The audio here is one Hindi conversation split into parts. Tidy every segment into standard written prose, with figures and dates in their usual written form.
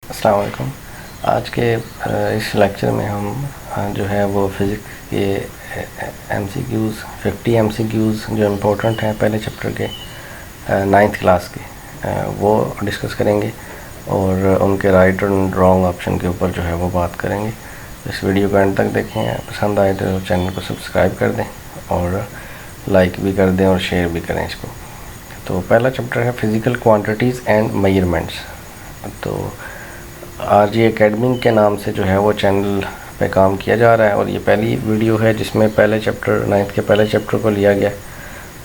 अस्सलाम वालेकुम। आज के इस लेक्चर में हम जो है वो फ़िज़िक्स के MCQs 50 MCQs जो इम्पोर्टेंट हैं पहले चैप्टर के 9th क्लास के वो डिस्कस करेंगे और उनके राइट और रॉन्ग ऑप्शन के ऊपर जो है वो बात करेंगे। इस वीडियो को एंड तक देखें, पसंद आए तो चैनल को सब्सक्राइब कर दें और लाइक भी कर दें और शेयर भी करें इसको। तो पहला चैप्टर है फ़िज़िकल क्वांटिटीज़ एंड मेजरमेंट्स। तो RJ एकेडमी के नाम से जो है वो चैनल पे काम किया जा रहा है और ये पहली वीडियो है जिसमें पहले चैप्टर 9th के पहले चैप्टर को लिया गया।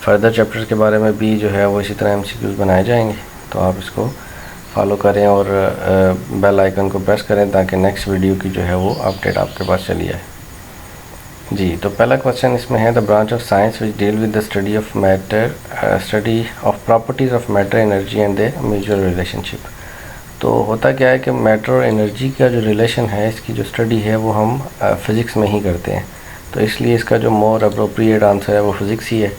फर्दर चैप्टर्स के बारे में भी जो है वो इसी तरह MCQs बनाए जाएंगे, तो आप इसको फॉलो करें और बेल आइकन को प्रेस करें ताकि नेक्स्ट वीडियो की जो है वो अपडेट आपके पास चली आए। जी, तो पहला क्वेश्चन इसमें है the branch of science which deal with the study of matter, study of properties of matter, energy and there mutual relationship. तो होता क्या है कि मैटर और एनर्जी का जो रिलेशन है, इसकी जो स्टडी है वो हम फ़िज़िक्स में ही करते हैं, तो इसलिए इसका जो मोर अप्रोप्रिएट आंसर है वो फ़िज़िक्स ही है।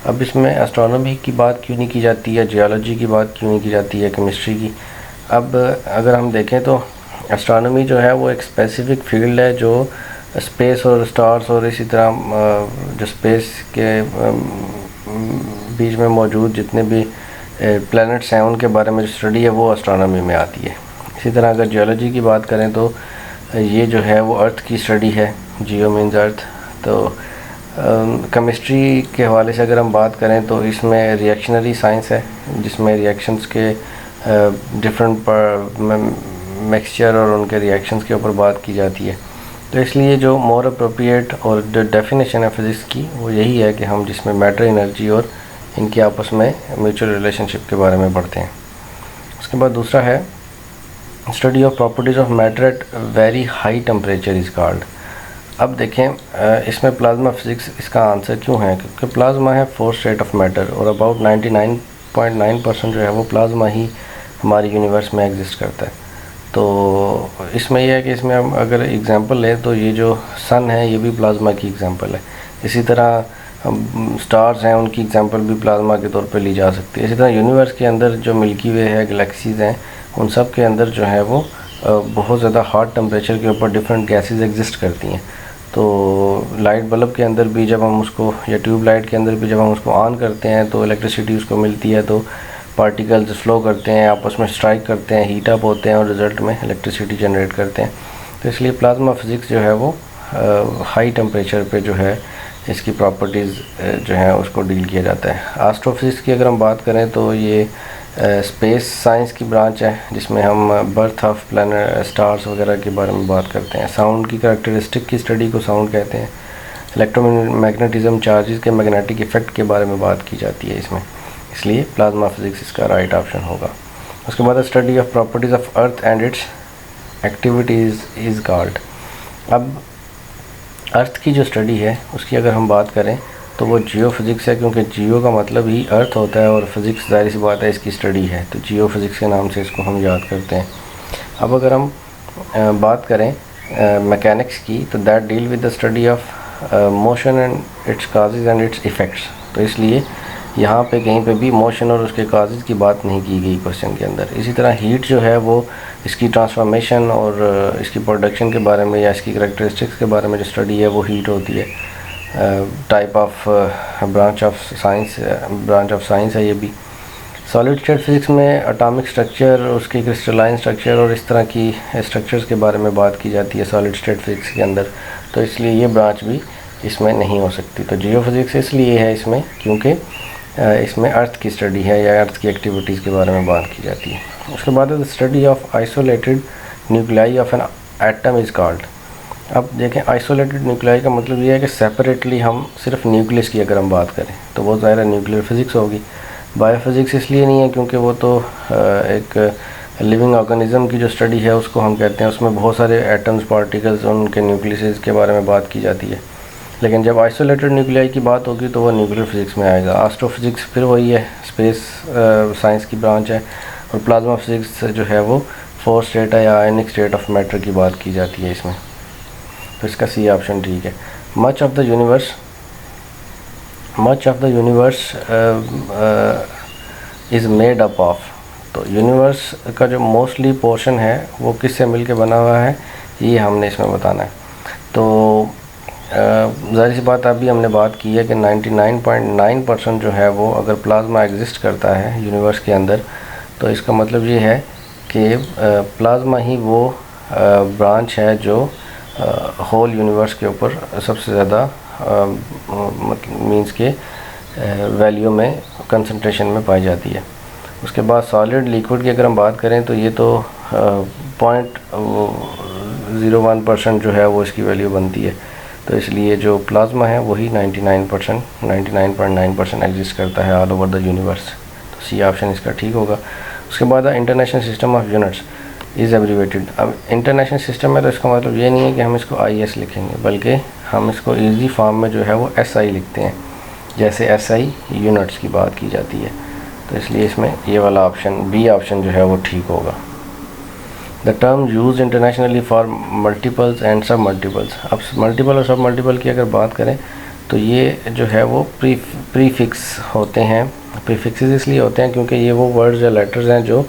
अब इसमें एस्ट्रोनॉमी की बात क्यों नहीं की जाती है, जियोलॉजी की बात क्यों नहीं की जाती है, केमिस्ट्री की। अब अगर हम देखें तो एस्ट्रोनॉमी जो है वो एक स्पेसिफ़िक फील्ड है जो स्पेस और स्टार्स और इसी तरह जो स्पेस के बीच में मौजूद जितने भी प्लैनेट्स हैं उनके बारे में जो स्टडी है वो एस्ट्रोनॉमी में आती है। इसी तरह अगर जियोलॉजी की बात करें तो ये जो है वो अर्थ की स्टडी है, जियो मीन्स अर्थ। तो केमिस्ट्री के हवाले से अगर हम बात करें तो इसमें रिएक्शनरी साइंस है जिसमें रिएक्शंस के डिफरेंट मिक्सचर और उनके रिएक्शंस के ऊपर बात की जाती है। तो इसलिए जो मोर अप्रोप्रिएट और जो डेफिनेशन है फ़िज़िक्स की वो यही है कि हम जिसमें मैटर, एनर्जी और इनके आपस में म्यूचुअल रिलेशनशिप के बारे में पढ़ते हैं। उसके बाद दूसरा है study of properties of matter at very high temperature is called. अब देखें इसमें प्लाज्मा फिज़िक्स इसका आंसर क्यों है, क्योंकि प्लाज्मा है फोर्थ स्टेट ऑफ मैटर और अबाउट 99.9% जो है वो प्लाज्मा ही हमारी यूनिवर्स में एग्जिस्ट करता है। तो इसमें यह है कि इसमें हम अगर एग्ज़ाम्पल लें तो ये जो सन है ये भी प्लाज्मा की एग्ज़ाम्पल है। इसी तरह स्टार्स हैं उनकी एग्जांपल भी प्लाज्मा के तौर पे ली जा सकती है। इसी तरह यूनिवर्स के अंदर जो मिल्की वे है, गैलेक्सीज़ हैं, उन सब के अंदर जो है वो बहुत ज़्यादा हार्ड टेम्परेचर के ऊपर डिफरेंट गैसेस एग्जिस्ट करती हैं। तो लाइट बल्ब के अंदर भी जब हम उसको, या ट्यूब लाइट के अंदर भी जब हम उसको ऑन करते हैं तो इलेक्ट्रिसिटी उसको मिलती है, तो पार्टिकल्स फ्लो करते हैं, आपस में स्ट्राइक करते हैं, हीट अप होते हैं और रिज़ल्ट में इलेक्ट्रिसिटी जनरेट करते हैं। तो इसलिए प्लाज्मा फिज़िक्स जो है वो हाई टेम्परेचर पे जो है इसकी प्रॉपर्टीज़ जो है उसको डील किया जाता है। एस्ट्रोफिज़िक्स की अगर हम बात करें तो ये स्पेस साइंस की ब्रांच है जिसमें हम बर्थ ऑफ प्लैनेट, स्टार्स वगैरह के बारे में बात करते हैं। साउंड की करैक्टरिस्टिक की स्टडी को साउंड कहते हैं। इलेक्ट्रोमैग्नेटिज्म, चार्जेस के मैग्नेटिक इफ़ेक्ट के बारे में बात की जाती है इसमें, इसलिए प्लाज्मा फिज़िक्स इसका राइट ऑप्शन होगा। उसके बाद study of properties of earth and it's activities is called. अब अर्थ की जो स्टडी है उसकी अगर हम बात करें तो वो जियो फिज़िक्स है, क्योंकि जियो का मतलब ही अर्थ होता है और फिज़िक्स ज़ाहिर सी बात है इसकी स्टडी है, तो जियो फिज़िक्स के नाम से इसको हम याद करते हैं। अब अगर हम बात करें मैकेनिक्स की तो that deal with the study of motion and it's causes and it's effects. तो इसलिए यहाँ पे कहीं पे भी मोशन और उसके काजेज़ की बात नहीं की गई क्वेश्चन के अंदर। इसी तरह हीट जो है वो इसकी ट्रांसफॉर्मेशन और इसकी प्रोडक्शन के बारे में या इसकी करैक्टरिस्टिक्स के बारे में जो स्टडी है वो हीट होती है। Type of branch of science है ये भी। सॉलिड स्टेट फिज़िक्स में एटॉमिक स्ट्रक्चर, उसकी क्रिस्टलाइन स्ट्रक्चर और इस तरह की स्ट्रक्चर्स के बारे में बात की जाती है सॉलिड स्टेट फिज़िक्स के अंदर, तो इसलिए ये ब्रांच भी इसमें नहीं हो सकती। तो जियो फिज़िक्स इसलिए है इसमें क्योंकि इसमें अर्थ की स्टडी है या अर्थ की एक्टिविटीज़ के बारे में बात की जाती है। उसके बाद the study of isolated nuclei of an atom is called. अब देखें आइसोलेटेड न्यूक्लियाई का मतलब ये है कि सेपरेटली हम सिर्फ न्यूक्लियस की अगर हम बात करें तो वो ज़ाहिर है न्यूक्लियर फिज़िक्स होगी। बायोफिज़िक्स इसलिए नहीं है क्योंकि वो तो एक लिविंग ऑर्गेनिज़म की जो स्टडी है उसको हम कहते हैं, उसमें बहुत सारे एटम्स, पार्टिकल्स, उनके न्यूक्लियस के बारे में बात की जाती है। लेकिन जब आइसोलेटेड न्यूक्लियाई की बात होगी तो वो न्यूक्लियर फिज़िक्स में आएगा। एस्ट्रोफिज़िक्स फिर वही है, स्पेस साइंस की ब्रांच है। और प्लाज्मा फिज़िक्स जो है वो फोर्थ स्टेट है या आयनिक स्टेट ऑफ मैटर की बात की जाती है इसमें, तो इसका सी ऑप्शन ठीक है। Much of the universe is made up of. तो यूनिवर्स का जो मोस्टली पोर्शन है वो किससे मिलके बना हुआ है, ये हमने इसमें बताना है। तो ज़ाहिर सी बात अभी हमने बात की है कि 99.9% जो है वो अगर प्लाज्मा एग्जिस्ट करता है यूनिवर्स के अंदर, तो इसका मतलब ये है कि प्लाज्मा ही वो ब्रांच है जो होल यूनिवर्स के ऊपर सबसे ज़्यादा मतलब मींस के वैल्यू में कंसंट्रेशन में पाई जाती है। उसके बाद सॉलिड लिक्विड की अगर हम बात करें तो ये तो 0.01% जो है वो इसकी वैल्यू बनती है। तो इसलिए जो प्लाज्मा है वही 99.9% एग्जिस्ट करता है ऑल ओवर द यूनिवर्स। तो सी ऑप्शन इसका ठीक होगा। उसके बाद international system of units is abbreviated. अब इंटरनेशनल सिस्टम है तो इसका मतलब ये नहीं है कि हम इसको IS लिखेंगे, बल्कि हम इसको ईजी फॉर्म में जो है वो SI लिखते हैं, जैसे SI यूनिट्स की बात की जाती है। तो इसलिए इसमें ये वाला ऑप्शन बी ऑप्शन जो है वो ठीक होगा। The term use internationally for multiples and सब मल्टीपल्स। अब मल्टीपल और सब मल्टीपल की अगर बात करें तो ये जो है वो प्रीफिक्स होते हैं। प्रीफिक्सेस इसलिए होते हैं क्योंकि ये वो वर्ड्स या लेटर्स हैं जो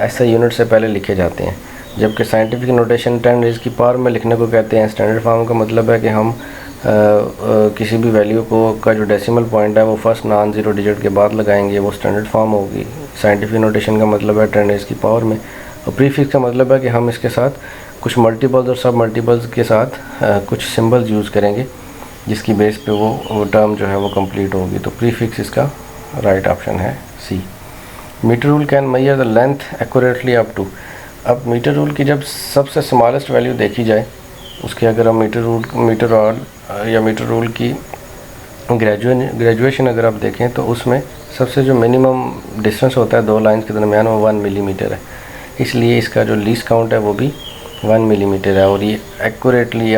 SI यूनिट से पहले लिखे जाते हैं, जबकि साइंटिफिक नोटेशन 10 रेज़ की पावर में लिखने को कहते हैं। स्टैंडर्ड फॉर्म का मतलब है कि हम किसी भी वैल्यू का जो डेसिमल पॉइंट है वो फर्स्ट नॉन ज़ीरो डिजिट के बाद लगाएंगे, वो स्टैंडर्ड फॉर्म होगी। साइंटिफिक नोटेशन का मतलब है 10 रेज़ की पावर में, और प्रीफिक्स का मतलब है कि हम इसके साथ कुछ मल्टीपल्स और सब मल्टीपल्स के साथ कुछ सिंबल्स यूज़ करेंगे जिसकी बेस पे वो टर्म जो है वो कंप्लीट होगी। तो प्रीफिक्स इसका राइट ऑप्शन है C. Metre rule can measure the length accurately up to. अब मीटर रूल की जब सबसे स्मॉलेस्ट वैल्यू देखी जाए, उसके अगर हम मीटर रूल की ग्रेजुएशन अगर आप देखें तो उसमें सबसे जो मिनिमम डिस्टेंस होता है दो लाइंस के दरमियान वो 1 मिलीमीटर है। इसलिए इसका जो लीस्ट काउंट है वो भी 1 मिलीमीटर है, और ये एक्यूरेटली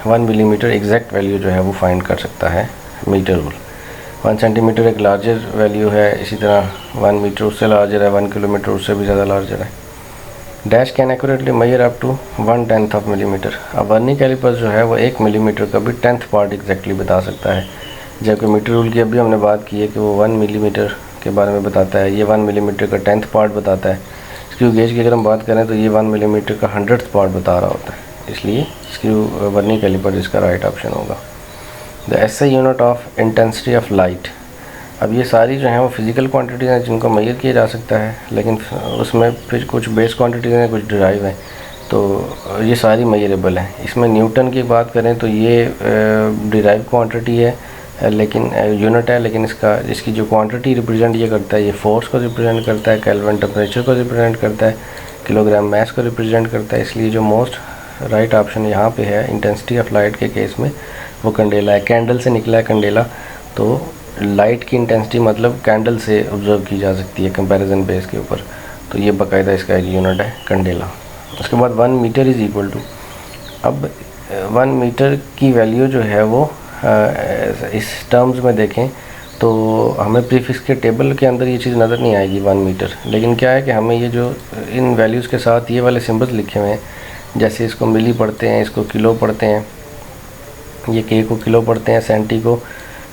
1 मिलीमीटर एग्जैक्ट वैल्यू जो है वो फाइंड कर सकता है मीटर रूल। 1 सेंटीमीटर एक लार्जर वैल्यू है, इसी तरह 1 मीटर उससे लार्जर है, 1 किलोमीटर उससे भी ज़्यादा लार्जर है। Dash can accurately measure up to 1/10 of millimetre. अब वर्निंग कैलिपर्स जो है वो 1 मिलीमीटर का भी 10th पार्ट एग्जैक्टली बता सकता है, जबकि मीटर रूल की अभी हमने बात की है कि वो 1 मिलीमीटर के बारे में बताता है, ये 1 मिलीमीटर का 10th पार्ट बताता है। स्क्रू गेज की अगर हम बात करें तो ये 1 मिलीमीटर का 100th पार्ट बता रहा होता है, इसलिए स्क्रू वर्निंग कैलिपर इसका राइट ऑप्शन होगा। The SI unit of intensity of light. अब ये सारी जो हैं वो फिज़िकल क्वांटिटीज़ हैं जिनको मेजर किया जा सकता है, लेकिन उसमें फिर कुछ बेस क्वांटिटीज़ हैं, कुछ डिराइव हैं, तो ये सारी मेजरेबल हैं। इसमें न्यूटन की बात करें तो ये डिराइव क्वांटिटी है, लेकिन यूनिट है, लेकिन इसकी जो क्वांटिटी रिप्रेजेंट ये करता है, ये फोर्स को रिप्रेजेंट करता है, केल्विन टेम्परेचर को रिप्रेजेंट करता है, किलोग्राम मास को रिप्रेजेंट करता है। इसलिए जो मोस्ट राइट ऑप्शन यहाँ पे है इंटेंसिटी ऑफ लाइट के केस में वो कैंडेला है। कैंडल से निकला है कैंडेला, तो लाइट की इंटेंसिटी मतलब कैंडल से ऑब्जर्व की जा सकती है कंपैरिजन बेस के ऊपर, तो ये बाकायदा इसका एक यूनिट है कैंडेला। उसके बाद 1 मीटर इज़ इक्वल टू। अब 1 मीटर की वैल्यू जो है वो इस टर्म्स में देखें तो हमें प्रीफिक्स के टेबल के अंदर ये चीज़ नज़र नहीं आएगी 1 मीटर, लेकिन क्या है कि हमें ये जो इन वैल्यूज़ के साथ ये वाले सिंबल्स लिखे हुए हैं, जैसे इसको मिली पढ़ते हैं, इसको किलो पढ़ते हैं, ये के को किलो पढ़ते हैं, सेंटी को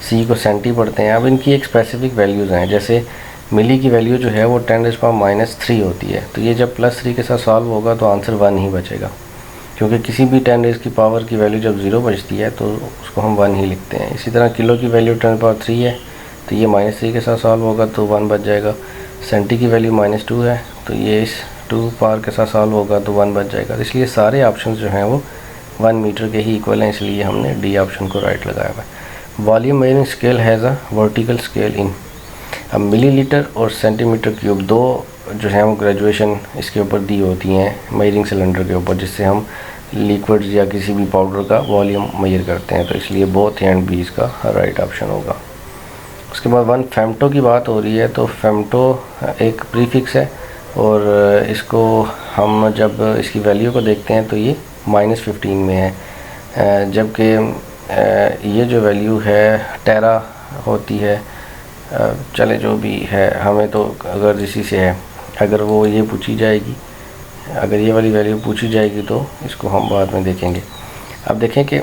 सी को सेंटी पढ़ते हैं। अब इनकी एक स्पेसिफिक वैल्यूज़ हैं, जैसे मिली की वैल्यू जो है वो 10⁻³ होती है, तो ये जब +3 के साथ सॉल्व होगा तो आंसर 1 ही बचेगा, क्योंकि किसी भी 10 की पावर की वैल्यू जब 0 बचती है तो उसको हम 1 ही लिखते हैं। इसी तरह किलो की वैल्यू 10⁻³ है, तो ये -3 के साथ सॉल्व होगा तो 1 बच जाएगा। सेंटी की वैल्यू -2 है, तो ये इस 2 पावर के साथ सॉल्व होगा तो 1 बच जाएगा। इसलिए सारे ऑप्शन जो हैं वो 1 मीटर के ही इक्वल हैं, इसलिए हमने डी ऑप्शन को राइट लगाया हुआ है। Volume measuring scale has a vertical scale in. अब मिलीलीटर और सेंटीमीटर क्यूब दो जो है वो ग्रेजुएशन इसके ऊपर दी होती हैं मेजरिंग सिलेंडर के ऊपर, जिससे हम लिक्विड्स या किसी भी पाउडर का वॉल्यूम मेजर करते हैं, तो इसलिए बोथ एंड बी इसका राइट ऑप्शन होगा। उसके बाद 1 फेम्टो की बात हो रही है, तो फेम्टो एक प्रीफिक्स है, और इसको हम जब इसकी वैल्यू को देखते हैं तो ये -15 में है, जबकि ये जो वैल्यू है टेरा होती है। चले जो भी है, हमें तो अगर इसी से है, अगर वो ये पूछी जाएगी, अगर ये वाली वैल्यू पूछी जाएगी तो इसको हम बाद में देखेंगे। अब देखें कि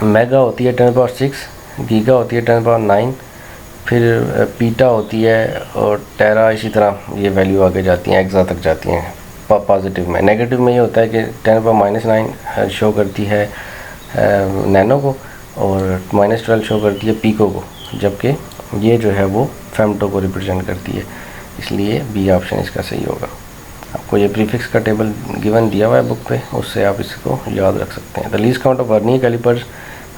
मेगा होती है 10⁻⁶, गीगा होती है 10⁻⁹, फिर पीटा होती है और टेरा, इसी तरह ये वैल्यू आगे जाती हैं, एक्सा तक जाती हैं पॉजिटिव में। नेगेटिव में ये होता है कि 10⁻⁹ शो करती है नैनो को और -12 शो करती है पीको को, जबकि ये जो है वो फेमटो को रिप्रेजेंट करती है। इसलिए बी ऑप्शन इसका सही होगा। आपको ये प्रीफिक्स का टेबल गिवन दिया हुआ है बुक पे, उससे आप इसको याद रख सकते हैं। The least count of vernier calipers,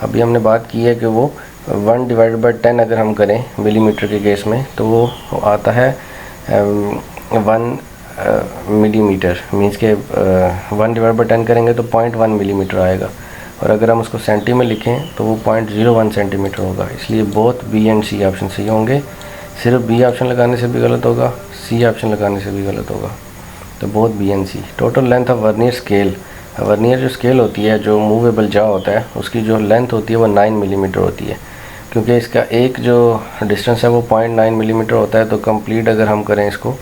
अभी हमने बात की है कि वो 1/10 अगर हम करें मिलीमीटर के केस में तो वो आता है 1 मिलीमीटर, मीन्स के 1/10 करेंगे तो 0.1 मिलीमीटर आएगा, और अगर हम उसको सेंटी में लिखें तो वो 0.01 सेंटीमीटर होगा। इसलिए both B and C option सही होंगे। सिर्फ बी ऑप्शन लगाने से भी गलत होगा, सी ऑप्शन लगाने से भी गलत होगा, तो both B and C. Total length of vernier scale, vernier जो स्केल होती है, जो मूवेबल जा होता है, उसकी जो लेंथ होती है वो 9 मिलीमीटर होती है। क्योंकि इसका एक जो डिस्टेंस है वो 0.9 मिलीमीटर होता है, तो कंप्लीट अगर हम करें इसको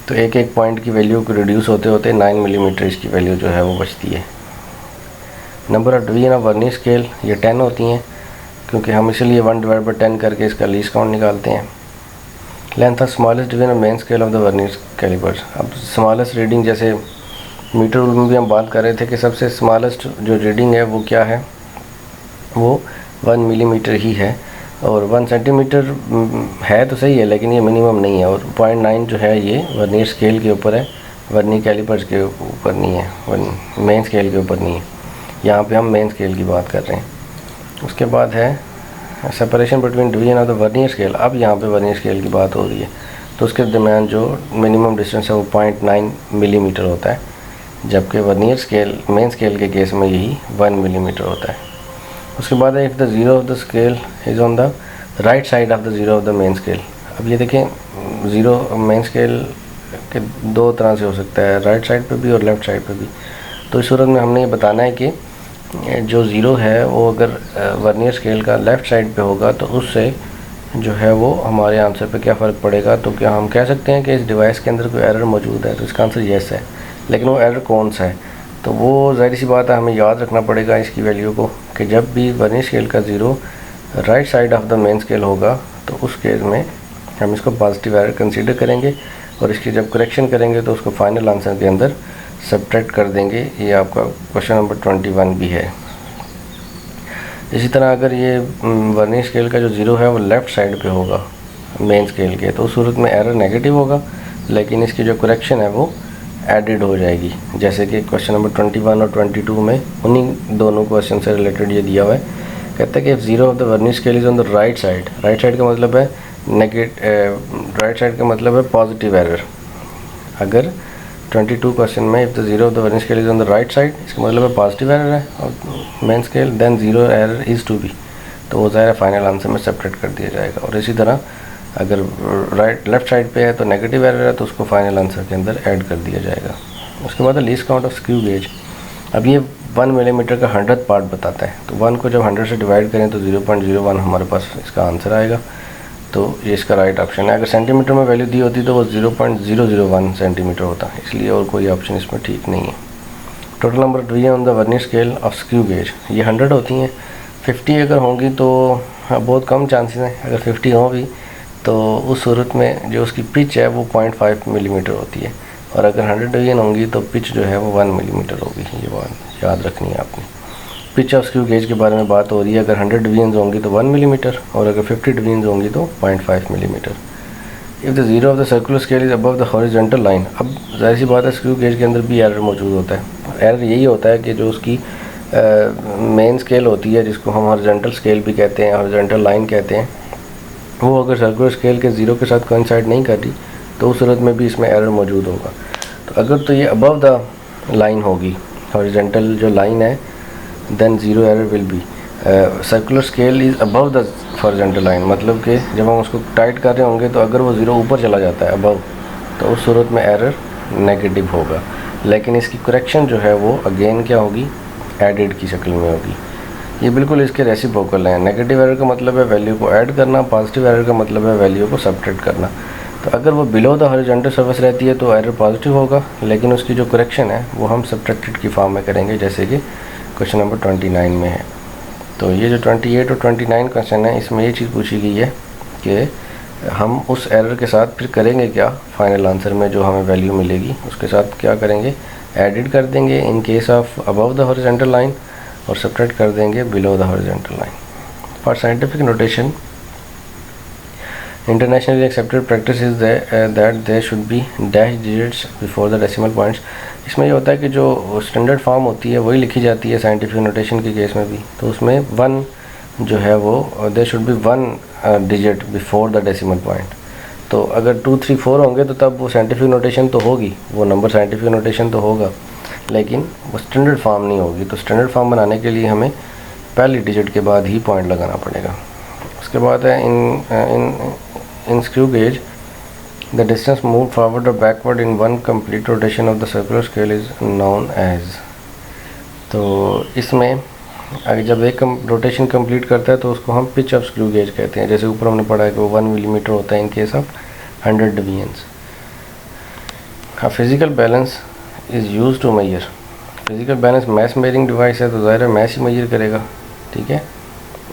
तो एक एक पॉइंट की वैल्यू को रिड्यूस होते होते 9 मिलीमीटर इसकी वैल्यू जो है वो बचती है। Number of division of vernier scale, ये 10 होती हैं, क्योंकि हम इसलिए 1/10 करके इसका लीस्ट काउंट निकालते हैं। Length of smallest division of main scale of the vernier calipers, अब स्मॉलेस्ट रीडिंग, जैसे मीटर रूल में भी हम बात कर रहे थे कि सबसे स्मॉलेस्ट जो रीडिंग है वो क्या है, वो 1 मिलीमीटर ही है, और 1 सेंटीमीटर है तो सही है लेकिन ये मिनिमम नहीं है, और 0.9 जो है ये वर्नियर स्केल के ऊपर है, वर्नियर कैलिपर्स के ऊपर नहीं है, मेन स्केल के ऊपर नहीं है। यहाँ पे हम मेन स्केल की बात कर रहे हैं। उसके बाद है separation between division of the vernier scale. अब यहाँ पे वर्नियर स्केल की बात हो रही है, तो उसके दरमियान जो मिनिमम डिस्टेंस है वो 0.9 मिलीमीटर होता है, जबकि वर्नियर स्केल मेन स्केल के केस में यही 1 मिलीमीटर होता है। उसके बाद है if the zero of the scale is on the right side of the zero of the main scale. अब ये देखें, ज़ीरो मेन स्केल के दो तरह से हो सकता है, राइट साइड पे भी और लेफ़्ट साइड पे भी। तो इस सूरत में हमने ये बताना है कि जो ज़ीरो है वो अगर वर्नियर स्केल का लेफ़्ट साइड पे होगा तो उससे जो है वो हमारे आंसर पे क्या फ़र्क पड़ेगा। तो क्या हम कह सकते हैं कि इस डिवाइस के अंदर कोई एरर मौजूद है, तो इसका आंसर येस है, लेकिन वो एरर कौन सा है, तो वो ज़ाहिर सी बात है हमें याद रखना पड़ेगा इसकी वैल्यू को, कि जब भी वर्नियर स्केल का zero right side of the main scale होगा तो उस केस में हम इसको पॉजिटिव एरर कंसीडर करेंगे, और इसकी जब करेक्शन करेंगे तो उसको फाइनल आंसर के अंदर सब्ट्रैक्ट कर देंगे। ये आपका क्वेश्चन नंबर 21 भी है। इसी तरह अगर ये वर्नियर स्केल का जो ज़ीरो है वो लेफ़्ट साइड पे होगा मेन स्केल के, तो उस सूरत में एरर नेगेटिव होगा, लेकिन इसकी जो करेक्शन है वो एडिड हो जाएगी। जैसे कि क्वेश्चन नंबर 21 और 22 में उन्हीं दोनों क्वेश्चन से रिलेटेड ये दिया हुआ है। कहता है कि zero of the vernier scale is on the right side. Right side का मतलब है राइट साइड का मतलब है पॉजिटिव एरर। अगर 22 क्वेश्चन में if the zero of the vernier scale is on the right side, इसका मतलब है पॉजिटिव एरर है और main scale, then zero error is to be, तो वो ज़ाहिर फाइनल आंसर में सेपरेट कर दिया जाएगा। और इसी तरह अगर लेफ़्ट साइड पे है तो नेगेटिव एरर है, तो उसको फाइनल आंसर के अंदर ऐड कर दिया जाएगा। उसके बाद least count of screw gauge. अब ये 1 मिलीमीटर का 100th पार्ट बताता है, तो 1 को जब 100 से डिवाइड करें तो 0.01 हमारे पास इसका आंसर आएगा, तो ये इसका राइट ऑप्शन है। अगर सेंटीमीटर में वैल्यू दी होती तो वो 0.001 सेंटीमीटर होता, इसलिए और कोई ऑप्शन इसमें ठीक नहीं है। Total number of division on the vernier scale of screw gauge, ये 100 होती हैं। 50 अगर होंगी तो बहुत कम चांसेस हैं, अगर 50 हों भी तो उस सूरत में जो उसकी पिच है वो 0.5 मिलीमीटर होती है, और अगर 100 डिवीजन होंगी तो पिच जो है वो 1 मिलीमीटर होगी। ये बात याद रखनी है आपने। पिच ऑफ स्क्रू गेज के बारे में बात हो रही है, अगर 100 डिवीजन होंगी तो 1 मिलीमीटर, और अगर 50 डिवीजन होंगी तो 0.5 millimetre. If the zero of the circular scale is above the horizontal line, अब जाहिर सी बात है स्क्रू गेज के अंदर भी एरर मौजूद होता है। एरर यही होता है कि जो उसकी मेन स्केल होती है, जिसको हम हॉरिजॉन्टल स्केल भी कहते हैं, हॉरिजॉन्टल लाइन कहते हैं, वो अगर सर्कुलर स्केल के ज़ीरो के साथ कोइंसाइड नहीं कर रही तो उस सूरत में भी इसमें एरर मौजूद होगा। तो अगर तो ये अबव द लाइन होगी, हॉरिजॉन्टल जो लाइन है, then zero error will be. Circular scale is above the horizontal line, मतलब कि जब हम उसको टाइट कर रहे होंगे तो अगर वो ज़ीरो ऊपर चला जाता है अबव, तो उस सूरत में एरर नेगेटिव होगा, लेकिन इसकी करेक्शन जो है वो अगेन क्या होगी, एडिड की शक्ल में होगी। ये बिल्कुल इसके रेसिप्रोकल हैं। नेगेटिव एरर का मतलब है वैल्यू को ऐड करना, पॉजिटिव एरर का मतलब है वैल्यू को सब्ट्रैक्ट करना। तो अगर वो बिलो द हॉरिजॉन्टल सर्फेस रहती है तो एरर पॉजिटिव होगा, लेकिन उसकी जो करेक्शन है वो हम सब्ट्रैक्टेड की फॉर्म में करेंगे, जैसे कि क्वेश्चन नंबर 29 में है। तो ये जो 28 और 29 क्वेश्चन है, इसमें ये चीज़ पूछी गई है कि हम उस एरर के साथ फिर करेंगे क्या, फाइनल आंसर में जो हमें वैल्यू मिलेगी उसके साथ क्या करेंगे, एडिट कर देंगे in case of above the horizontal line और सब्ट्रैक्ट कर देंगे below the horizontal line. For scientific notation internationally accepted practice is that there should be dash digits before the decimal points. इसमें ये होता है कि जो स्टैंडर्ड फॉर्म होती है वही लिखी जाती है साइंटिफिक नोटेशन के केस में भी, तो उसमें 1 जो है वो there should be 1 digit before the decimal point. तो अगर 2, 3, 4 होंगे तो तब वो साइंटिफिक नोटेशन तो होगी, वो नंबर साइंटिफिक नोटेशन तो होगा, लेकिन वो स्टैंडर्ड फॉर्म नहीं होगी। तो स्टैंडर्ड फॉर्म बनाने के लिए हमें पहली डिजिट के बाद ही पॉइंट लगाना पड़ेगा। उसके बाद है in screw gauge the distance move forward और backward in 1 complete rotation of the circular scale is known as. तो इसमें अगर जब एक रोटेशन कंप्लीट करता है तो उसको हम पिच ऑफ स्क्रू गेज कहते हैं। जैसे ऊपर हमने पढ़ा है कि वो 1 मिलीमीटर होता है in case of 100 divisions. A physical balance is used to measure। Physical balance mass measuring device है तो ज़ाहिर है मैस ही मेजर करेगा, ठीक है,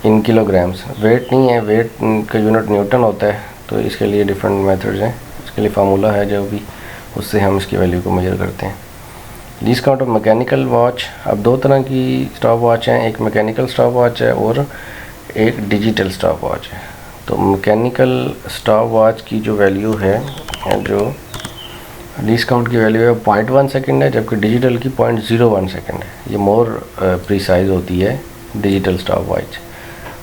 इन किलोग्राम्स। वेट नहीं है, वेट का यूनिट न्यूटन होता है, तो इसके लिए डिफरेंट मेथड्स हैं, इसके लिए फार्मूला है जो भी, उससे हम इसकी वैल्यू को मेजर करते हैं। Least count of mechanical watch. अब 2 तरह की स्टॉप वॉच हैं, एक मैकेनिकल स्टॉप वॉच है और एक डिजिटल स्टॉप वॉच है। तो मैकेनिकल स्टॉप वॉच की जो वैल्यू है, जो लीस्ट काउंट की वैल्यू है 0.1 सेकेंड है, जबकि डिजिटल की 0.01 सेकेंड है। ये मोर प्रिसाइज होती है डिजिटल स्टॉप वॉच,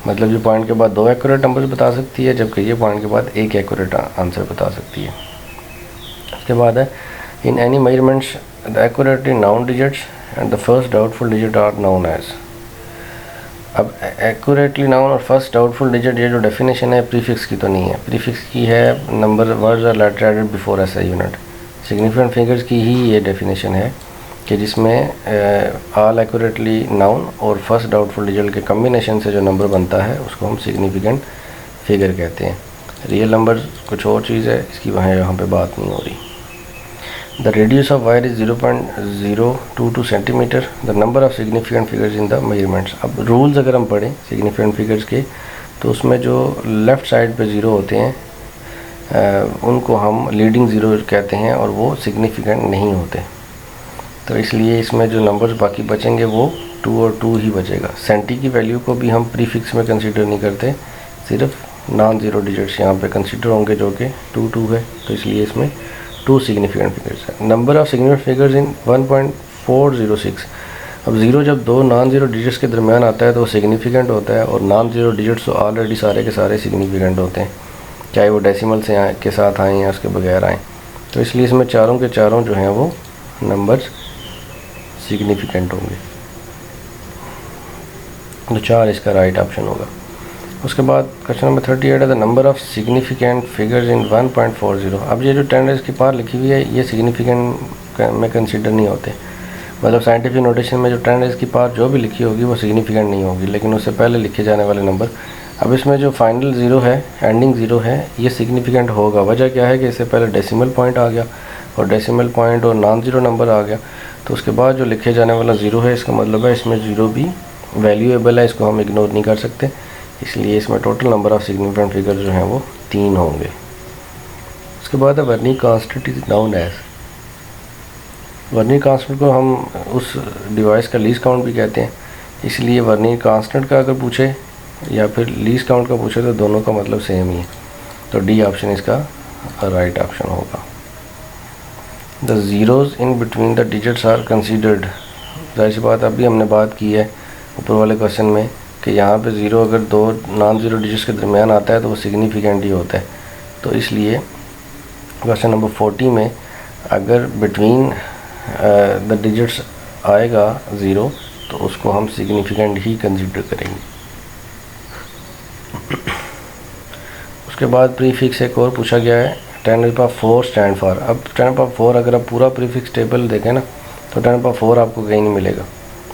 मतलब ये पॉइंट के बाद 2 एक्यूरेट नंबर बता सकती है, जबकि ये पॉइंट के बाद 1 एक्यूरेट आंसर बता सकती है। उसके बाद है in any measurements the accurately known digits and the first doubtful digit are known as. अब एक्यूरेटली नाउन और फर्स्ट डाउटफुल डिजिट, ये जो डेफिनेशन है प्रीफिक्स की तो नहीं है, प्रीफिक्स की है number words or letter added before SI unit. Significant figures की ही ये डेफिनेशन है कि जिसमें ऑल एक्यूरेटली नाउन और फर्स्ट डाउटफुल डिजिट के कम्बिनेशन से जो नंबर बनता है उसको हम सिग्निफिकेंट फिगर कहते हैं। रियल नंबर कुछ और चीज़ है, इसकी यहाँ पे बात नहीं हो रही। The radius of wire is 0.022 centimetre. The number of significant figures in the measurements. अब रूल्स अगर हम पढ़ें सिग्निफिकेंट फिगर्स के, तो उसमें जो लेफ़्ट साइड पे 0 होते हैं उनको हम लीडिंग ज़ीरो कहते हैं और वो सिग्निफिकेंट नहीं होते। तो इसलिए इसमें जो नंबर्स बाकी बचेंगे वो 2 और 2 ही बचेगा। सेंटी की वैल्यू को भी हम प्रीफिक्स में कंसीडर नहीं करते, सिर्फ नॉन ज़ीरो डिजिट्स यहाँ पे कंसीडर होंगे जो कि 2, 2 है, तो इसलिए इसमें 2 सिग्निफिकेंट फिगर्स है। Number of significant figures in 1.406। अब 0 जब 2 नॉन ज़ीरो डिजिट्स के दरमियान आता है तो वो सिग्निफिकेंट होता है, और नॉन ज़ीरो डिजिट्स तो ऑलरेडी सारे के सारे सिग्निफिकेंट होते हैं, चाहे वो डेसिमल से के साथ आएँ या उसके बगैर आएँ। तो इसलिए इसमें चारों के चारों जो हैं वो नंबर्स सिग्निफिकेंट होंगे, तो 4 इसका राइट ऑप्शन होगा। उसके बाद क्वेश्चन नंबर 38 है the number of significant figures in 1.40। अब ये जो 10 रेज़ की पावर लिखी हुई है ये सिग्निफिकेंट में कंसीडर नहीं होते, मतलब साइंटिफिक नोटेशन में जो 10 रेज़ की पावर जो भी लिखी होगी वो सिग्निफिकेंट नहीं होगी, लेकिन उससे पहले लिखे जाने वाले नंबर। अब इसमें जो फाइनल 0 है, एंडिंग 0 है, ये सिग्निफिकेंट होगा। वजह क्या है कि इससे पहले डेसिमल पॉइंट आ गया और डेसिमल पॉइंट और नॉन ज़ीरो नंबर आ गया, तो उसके बाद जो लिखे जाने वाला 0 है इसका मतलब है इसमें 0 भी वैल्यूएबल है, इसको हम इग्नोर नहीं कर सकते, इसलिए इसमें total number of significant figure जो हैं वो 3 होंगे। उसके बाद है vernier constant is known as. Vernier constant को हम उस डिवाइस का लीस्ट काउंट भी कहते हैं, इसलिए वर्नियर कांस्टेंट का अगर पूछे या फिर लीस्ट काउंट का पूछे तो दोनों का मतलब सेम ही है, तो डी ऑप्शन इसका राइट ऑप्शन होगा। The zeros in between the digits are considered. जाहिर सी बात अभी हमने बात की है ऊपर वाले क्वेश्चन में कि यहाँ पे 0 अगर 2 नॉन ज़ीरो डिजिट्स के दरमियान आता है तो वो सिग्निफिकेंट ही होता है, तो इसलिए क्वेश्चन नंबर 40 में अगर बिटवीन द डिजिट्स आएगा 0 तो उसको हम सिग्निफिकेंट ही कंसीडर करेंगे। उसके बाद प्रीफिक्स एक और पूछा गया है 10⁴ स्टैंड फॉर। अब 10⁴ अगर आप पूरा प्रीफिक्स टेबल देखें ना तो 10⁴ आपको कहीं नहीं मिलेगा,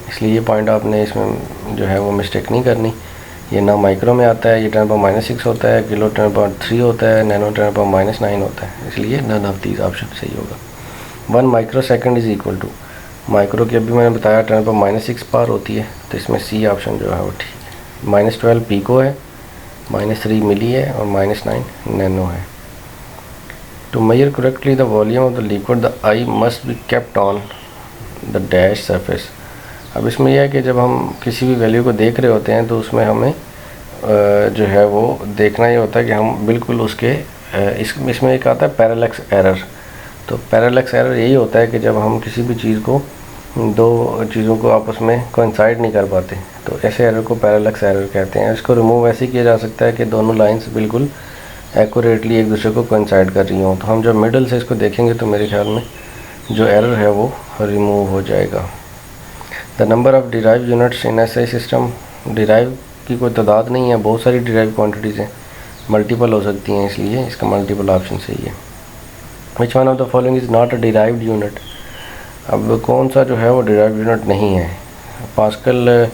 इसलिए ये पॉइंट आपने इसमें जो है वो मिस्टेक नहीं करनी। ये ना माइक्रो में आता है, ये 10⁻⁻6 होता है, किलो 10⁻3 होता है, नैनो 10⁻⁹ होता है, इसलिए नन ऑफ दीज ऑप्शन सही होगा। 1 micro second is equal to, micro की अभी मैंने बताया 10⁻⁻6 पार होती है, तो इसमें सी ऑप्शन जो है वो ठीक है। -12 पीको है, -3 मिली है और -9 नैनो है। To measure correctly the volume of the liquid the eye must be kept on the dash surface. अब इसमें यह है कि जब हम किसी भी वैल्यू को देख रहे होते हैं तो उसमें हमें जो है वो देखना ये होता है कि हम बिल्कुल उसके इसमें एक आता है पैरेलैक्स एरर। तो पैरेलैक्स एरर यही होता है कि जब हम किसी भी चीज़ को, दो चीज़ों को आपस में कोइंसाइड नहीं कर पाते, तो ऐसे एरर को पैरेलैक्स एरर कहते हैं। इसको रिमूव ऐसे किया जा सकता है कि दोनों लाइंस बिल्कुल एक्यूरेटली एक दूसरे को कोइंसाइड कर रही हों। तो हम जब मिडल से इसको देखेंगे तो मेरे ख्याल में जो एरर है वो रिमूव हो जाएगा। The number of derive units in SI system, derive की कोई तादाद नहीं है, बहुत सारी डिराइव क्वांटिटीज़ हैं, मल्टीपल हो सकती हैं, इसलिए इसका मल्टीपल ऑप्शन सही है। Which one of the following is not a derived unit. अब कौन सा जो है वो डिराइव्ड यूनिट नहीं है। पास्कल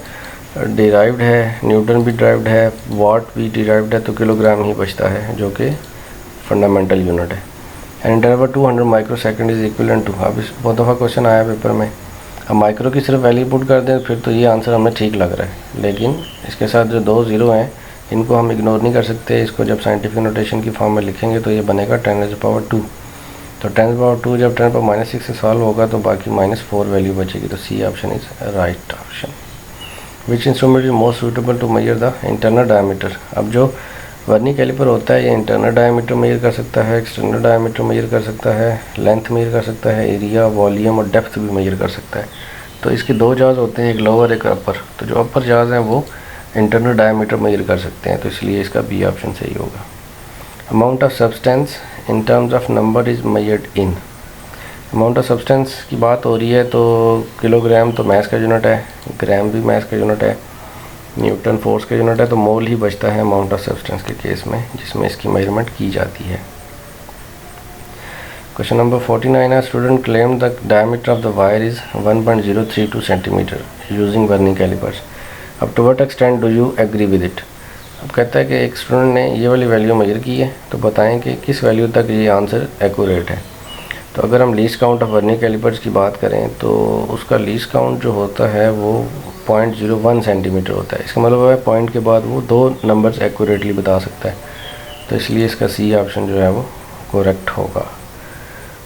डिराइव्ड है, न्यूटन भी डिराइव्ड है, वाट भी डिराइव्ड है, तो किलोग्राम ही बचता है जो कि फंडामेंटल यूनिट है। And interval 200 micro second is equivalent to. अब इस बहुत दफ़ा क्वेश्चन आया पेपर में, अब माइक्रो की सिर्फ वैल्यू पुट कर दें फिर तो ये आंसर हमें ठीक लग रहा है, लेकिन इसके साथ जो 2 ज़ीरो हैं इनको हम इग्नोर नहीं कर सकते। इसको जब साइंटिफिक नोटेशन की फॉर्म में लिखेंगे तो ये बनेगा 10⁻²। तो 10⁻² जब 10⁻6 से सॉल्व होगा तो बाकी -4 वैल्यू बचेगी। तो C option is right option. Which instrument is most suitable to measure the internal diameter. अब जो वर्नी कैलिपर होता है ये इंटरनल डायमीटर मेजर कर सकता है, एक्सटर्नल डायमीटर मेजर कर सकता है, लेंथ मेजर कर सकता है, एरिया, वॉल्यूम और डेप्थ भी मेजर कर सकता है। तो इसके 2 जाज होते हैं, एक लोअर एक अपर। तो जो अपर जाज हैं वो इंटरनल डायमीटर मेजर कर सकते हैं, तो इसलिए इसका बी ऑप्शन सही होगा। Amount of substance in terms of number is measured in. Amount of substance की बात हो रही है तो किलोग्राम तो मैस का यूनिट है, ग्राम भी मैस का यूनिट है, न्यूटन फोर्स का यूनिट है, तो मोल ही बचता है अमाउंट ऑफ सब्सटेंस के केस में जिसमें इसकी मेजरमेंट की जाती है। क्वेश्चन नंबर 49 है, student claim the diameter of the wire is 1.032 centimetre using vernier callipers. अब to what extent do you agree with it. अब कहता है कि एक स्टूडेंट ने ये वाली वैल्यू मेजर की है, तो बताएं कि किस वैल्यू तक ये आंसर एक्यूरेट है। तो अगर हम least count of vernier calipers की बात करें तो उसका लीस्ट काउंट जो होता है वो 0.01 सेंटीमीटर होता है। इसका मतलब है पॉइंट के बाद वो 2 नंबर्स एक्यूरेटली बता सकता है, तो इसलिए इसका सी ऑप्शन जो है वो करेक्ट होगा।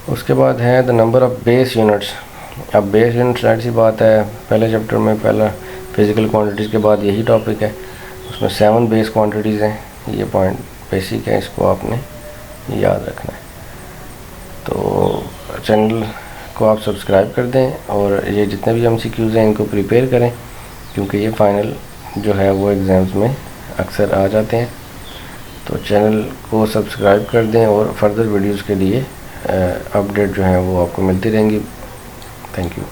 उसके बाद है the number of base units. अब बेस यूनिट्स जाहिर सी बात है, पहले चैप्टर में पहला फिज़िकल क्वांटिटीज़ के बाद यही टॉपिक है, उसमें 7 बेस क्वांटिटीज़ हैं। ये पॉइंट बेसिक है, इसको आपने याद रखना है। तो चैनल को आप सब्सक्राइब कर दें और ये जितने भी MCQs हैं इनको प्रिपेयर करें, क्योंकि ये फ़ाइनल जो है वो एग्ज़ाम्स में अक्सर आ जाते हैं। तो चैनल को सब्सक्राइब कर दें और फर्दर वीडियोज़ के लिए अपडेट जो है वो आपको मिलती रहेंगी। Thank you.